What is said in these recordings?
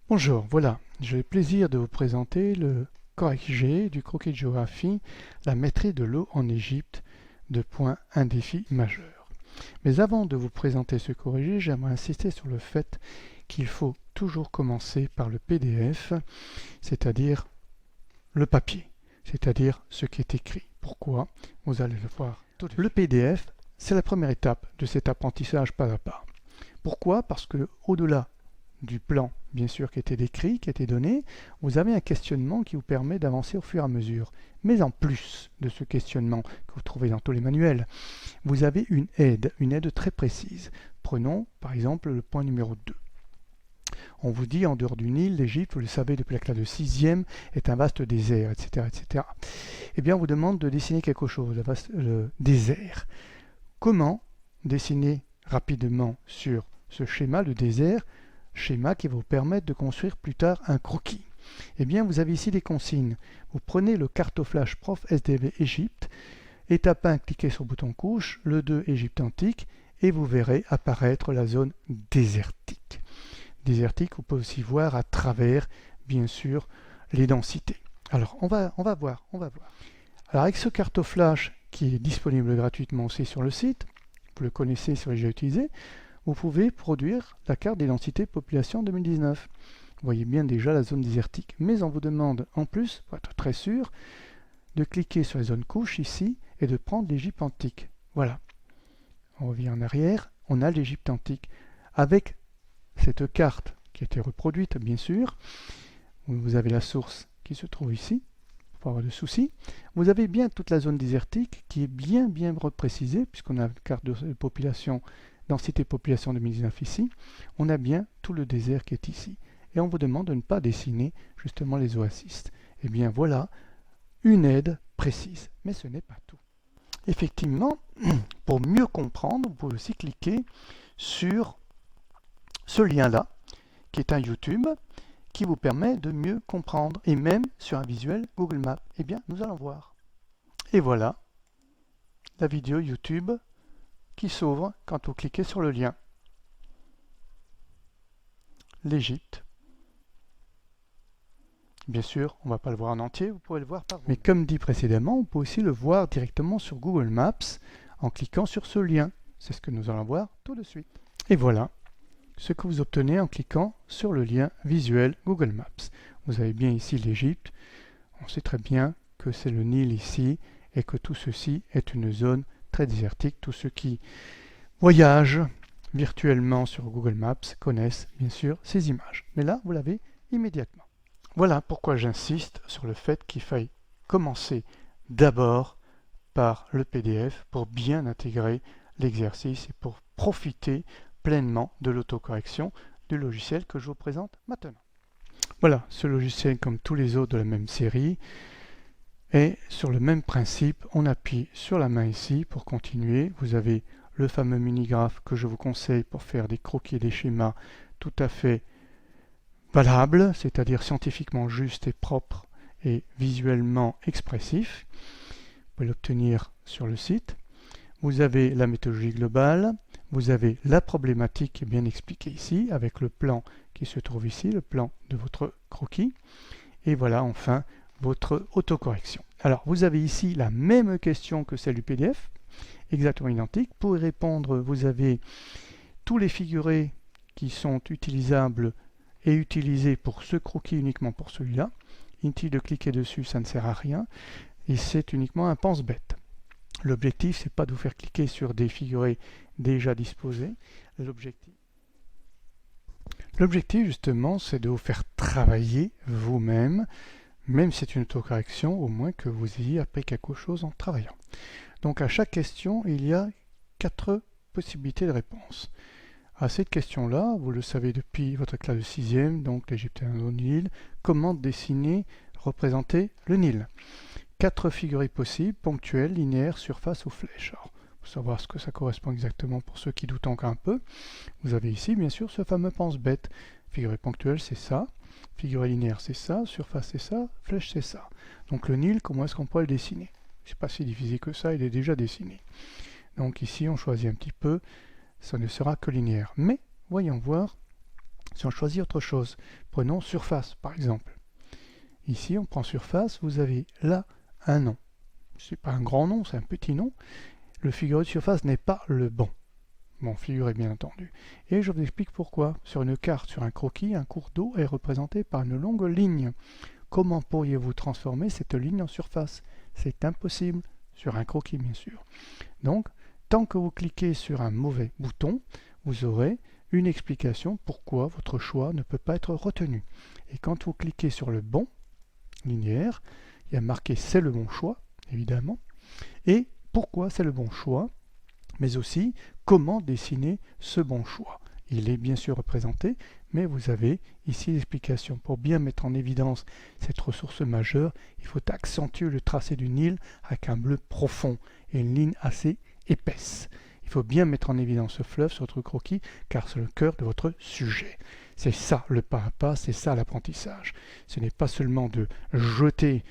Bonjour, voilà, j'ai le plaisir de vous présenter le corrigé du croquis de géographie, la maîtrise de l'eau en Égypte, un défi majeur. Mais avant de vous présenter ce corrigé, j'aimerais insister sur le fait qu'il faut toujours commencer par le PDF, c'est-à-dire le papier, c'est-à-dire ce qui est écrit. Pourquoi? Vous allez le voir tout de suite. Le PDF, c'est la première étape de cet apprentissage pas à pas. Pourquoi? Parce que au-delà du plan, bien sûr, qui était décrit, qui était donné, vous avez un questionnement qui vous permet d'avancer au fur et à mesure. Mais en plus de ce questionnement que vous trouvez dans tous les manuels, vous avez une aide très précise. Prenons par exemple le point numéro 2. On vous dit en dehors du Nil, l'Égypte, vous le savez depuis la classe de 6e, est un vaste désert, etc. etc. Eh bien, on vous demande de dessiner quelque chose, le désert. Comment dessiner rapidement sur ce schéma, le désert, schéma qui va vous permettre de construire plus tard un croquis? Eh bien, vous avez ici des consignes. Vous prenez le cartoflash prof SDV Égypte, étape 1, cliquez sur le bouton couche, le 2, Égypte antique, et vous verrez apparaître la zone désertique. Désertique, vous pouvez aussi voir à travers, bien sûr, les densités. Alors, on va voir. Alors, avec ce cartoflash qui est disponible gratuitement aussi sur le site, vous le connaissez si vous l'avez déjà utilisé, vous pouvez produire la carte des densités population 2019. Vous voyez bien déjà la zone désertique. Mais on vous demande en plus, pour être très sûr, de cliquer sur les zones couches ici et de prendre l'Égypte antique. Voilà. On revient en arrière, on a l'Égypte antique. Avec cette carte qui a été reproduite, bien sûr, vous avez la source qui se trouve ici, pour avoir de soucis. Vous avez bien toute la zone désertique qui est bien reprécisée, puisqu'on a la carte de population, densité population 2019 ici. On a bien tout le désert qui est ici. Et on vous demande de ne pas dessiner justement les oasis. Eh bien voilà, une aide précise. Mais ce n'est pas tout. Effectivement, pour mieux comprendre, vous pouvez aussi cliquer sur ce lien-là, qui est un YouTube, qui vous permet de mieux comprendre, et même sur un visuel Google Maps. Eh bien, nous allons voir. Et voilà, la vidéo YouTube qui s'ouvre quand vous cliquez sur le lien. L'Égypte. Bien sûr, on ne va pas le voir en entier, vous pouvez le voir par vous. Mais comme dit précédemment, on peut aussi le voir directement sur Google Maps en cliquant sur ce lien. C'est ce que nous allons voir tout de suite. Et voilà ce que vous obtenez en cliquant sur le lien visuel Google Maps. Vous avez bien ici l'Égypte. On sait très bien que c'est le Nil ici et que tout ceci est une zone très désertique. Tous ceux qui voyagent virtuellement sur Google Maps connaissent bien sûr ces images. Mais là, vous l'avez immédiatement. Voilà pourquoi j'insiste sur le fait qu'il faille commencer d'abord par le PDF pour bien intégrer l'exercice et pour profiter pleinement de l'autocorrection du logiciel que je vous présente maintenant. Voilà, ce logiciel, comme tous les autres de la même série, est sur le même principe. On appuie sur la main ici pour continuer. Vous avez le fameux mini-graphe que je vous conseille pour faire des croquis et des schémas tout à fait valables, c'est-à-dire scientifiquement juste et propre et visuellement expressif. Vous pouvez l'obtenir sur le site. Vous avez la méthodologie globale, vous avez la problématique qui est bien expliquée ici, avec le plan qui se trouve ici, le plan de votre croquis. Et voilà enfin votre autocorrection. Alors vous avez ici la même question que celle du PDF, exactement identique. Pour y répondre, vous avez tous les figurés qui sont utilisables et utilisés pour ce croquis uniquement pour celui-là. Inutile de cliquer dessus, ça ne sert à rien. Et c'est uniquement un pense-bête. L'objectif, c'est pas de vous faire cliquer sur des figurés déjà disposés. L'objectif, justement, c'est de vous faire travailler vous-même, même si c'est une autocorrection, au moins que vous ayez appris quelque chose en travaillant. Donc à chaque question, il y a 4 possibilités de réponse. À cette question-là, vous le savez depuis votre classe de 6e, donc l'Égyptien au Nil, comment dessiner, représenter le Nil. 4 figurés possibles, ponctuels, linéaires, surface ou flèche. Alors, pour savoir ce que ça correspond exactement pour ceux qui doutent encore un peu, vous avez ici bien sûr ce fameux pense-bête. Figuré ponctuel, c'est ça. Figuré linéaire, c'est ça. Surface, c'est ça. Flèche, c'est ça. Donc le Nil, comment est-ce qu'on pourrait le dessiner? C'est pas si difficile que ça, il est déjà dessiné. Donc ici, on choisit un petit peu, ça ne sera que linéaire. Mais voyons voir Si on choisit autre chose, prenons surface par exemple. Ici, on prend surface, vous avez là un nom. Ce n'est pas un grand nom, c'est un petit nom. Le figuré de surface n'est pas le bon. Bon, figuré bien entendu. Et je vous explique pourquoi. Sur une carte, sur un croquis, un cours d'eau est représenté par une longue ligne. Comment pourriez-vous transformer cette ligne en surface? C'est impossible, sur un croquis bien sûr. Donc, tant que vous cliquez sur un mauvais bouton, vous aurez une explication pourquoi votre choix ne peut pas être retenu. Et quand vous cliquez sur le bon linéaire, il y a marqué c'est le bon choix, évidemment, et pourquoi c'est le bon choix, mais aussi comment dessiner ce bon choix. Il est bien sûr représenté, mais vous avez ici l'explication. Pour bien mettre en évidence cette ressource majeure, il faut accentuer le tracé d'une île avec un bleu profond et une ligne assez épaisse. Il faut bien mettre en évidence ce fleuve sur votre croquis, car c'est le cœur de votre sujet. C'est ça le pas à pas, c'est ça l'apprentissage. Ce n'est pas seulement de jeter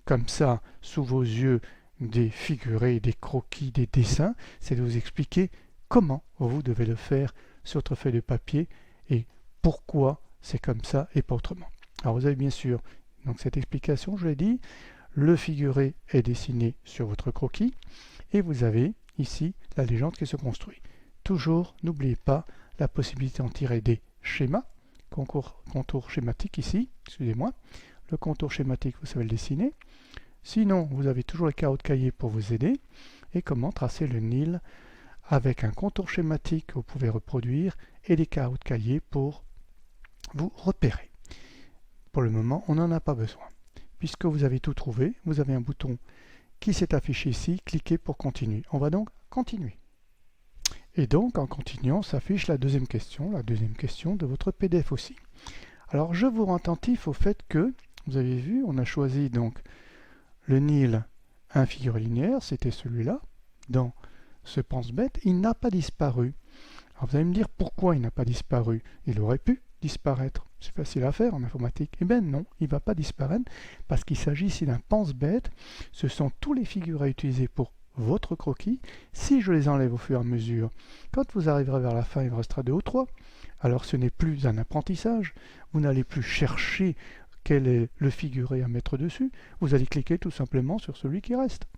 comme ça sous vos yeux des figurés, des croquis, des dessins, c'est de vous expliquer comment vous devez le faire sur votre feuille de papier et pourquoi c'est comme ça et pas autrement. Alors vous avez bien sûr donc cette explication, je l'ai dit, le figuré est dessiné sur votre croquis et vous avez ici la légende qui se construit. Toujours, n'oubliez pas la possibilité d'en tirer des schémas, contour schématique ici, excusez-moi, le contour schématique vous savez le dessiner. Sinon, vous avez toujours les carreaux de cahier pour vous aider. Et comment tracer le Nil avec un contour schématique que vous pouvez reproduire et des carreaux de cahier pour vous repérer. Pour le moment, on n'en a pas besoin. Puisque vous avez tout trouvé, vous avez un bouton qui s'est affiché ici. Cliquez pour continuer. On va donc continuer. Et donc, en continuant, s'affiche la deuxième question de votre PDF aussi. Alors, je vous rends attentif au fait que, vous avez vu, on a choisi donc le Nil, un figuré linéaire, c'était celui-là, dans ce pense-bête, il n'a pas disparu. Alors vous allez me dire pourquoi il n'a pas disparu? Il aurait pu disparaître. C'est facile à faire en informatique. Eh bien non, il ne va pas disparaître parce qu'il s'agit ici d'un pense-bête. Ce sont tous les figurés utilisés pour votre croquis. Si je les enlève au fur et à mesure, quand vous arriverez vers la fin, il vous restera 2 ou 3. Alors ce n'est plus un apprentissage. Vous n'allez plus chercher quel est le figuré à mettre dessus, vous allez cliquer tout simplement sur celui qui reste.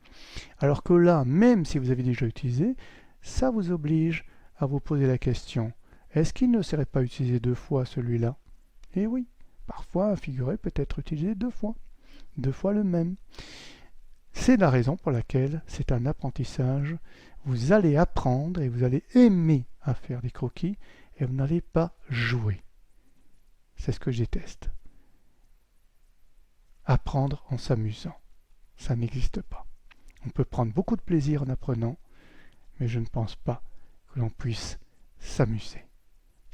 Alors que là, même si vous avez déjà utilisé, ça vous oblige à vous poser la question, est-ce qu'il ne serait pas utilisé 2 fois celui-là? Eh oui, parfois un figuré peut être utilisé 2 fois le même. C'est la raison pour laquelle c'est un apprentissage. Vous allez apprendre et vous allez aimer à faire des croquis et vous n'allez pas jouer. C'est ce que je déteste. Apprendre en s'amusant. Ça n'existe pas. On peut prendre beaucoup de plaisir en apprenant, mais je ne pense pas que l'on puisse s'amuser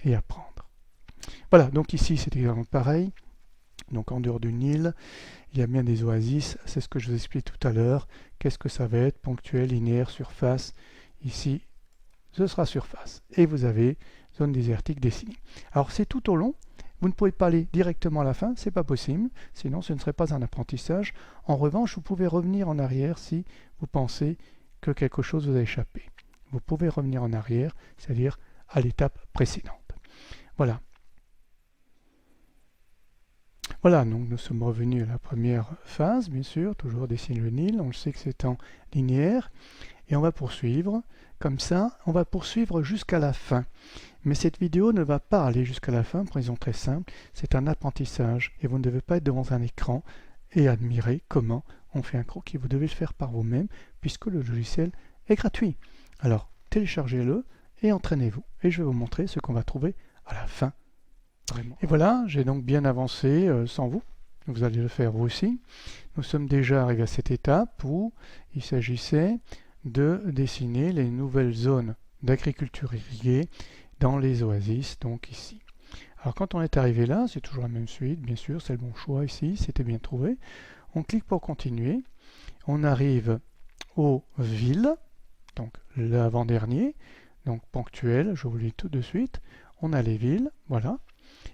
et apprendre. Voilà, donc ici c'est exactement pareil. Donc en dehors du Nil, il y a bien des oasis, c'est ce que je vous explique tout à l'heure. Qu'est-ce que ça va être? Ponctuel, linéaire, surface. Ici, ce sera surface. Et vous avez zone désertique dessinée. Alors c'est tout au long. Vous ne pouvez pas aller directement à la fin, c'est pas possible, sinon ce ne serait pas un apprentissage. En revanche, vous pouvez revenir en arrière si vous pensez que quelque chose vous a échappé. Vous pouvez revenir en arrière, c'est-à-dire à l'étape précédente. Voilà. Voilà, donc nous sommes revenus à la première phase, bien sûr, toujours dessiner le Nil, on le sait que c'est en linéaire, et on va poursuivre, comme ça, on va poursuivre jusqu'à la fin. Mais cette vidéo ne va pas aller jusqu'à la fin, pour une raison très simple, c'est un apprentissage, et vous ne devez pas être devant un écran et admirer comment on fait un croquis. Vous devez le faire par vous-même, puisque le logiciel est gratuit. Alors, téléchargez-le et entraînez-vous. Et je vais vous montrer ce qu'on va trouver à la fin. Vraiment. Et voilà, j'ai donc bien avancé sans vous. Vous allez le faire vous aussi. Nous sommes déjà arrivés à cette étape où il s'agissait de dessiner les nouvelles zones d'agriculture irriguée dans les oasis, donc ici. Alors quand on est arrivé là, c'est toujours la même suite, bien sûr, c'est le bon choix ici, c'était bien trouvé. On clique pour continuer. On arrive aux villes, donc l'avant-dernier, donc ponctuel, je vous le dis tout de suite. On a les villes, voilà.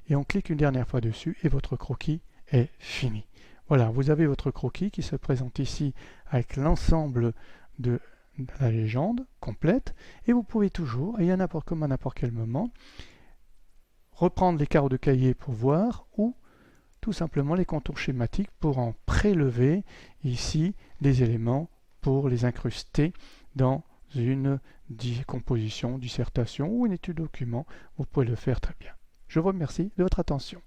Et on clique une dernière fois dessus et votre croquis est fini. Voilà, vous avez votre croquis qui se présente ici avec l'ensemble de la légende complète et vous pouvez toujours, et à n'importe quel moment, reprendre les carreaux de cahier pour voir, ou tout simplement les contours schématiques pour en prélever ici des éléments pour les incruster dans une composition, dissertation ou une étude document. Vous pouvez le faire très bien. Je vous remercie de votre attention.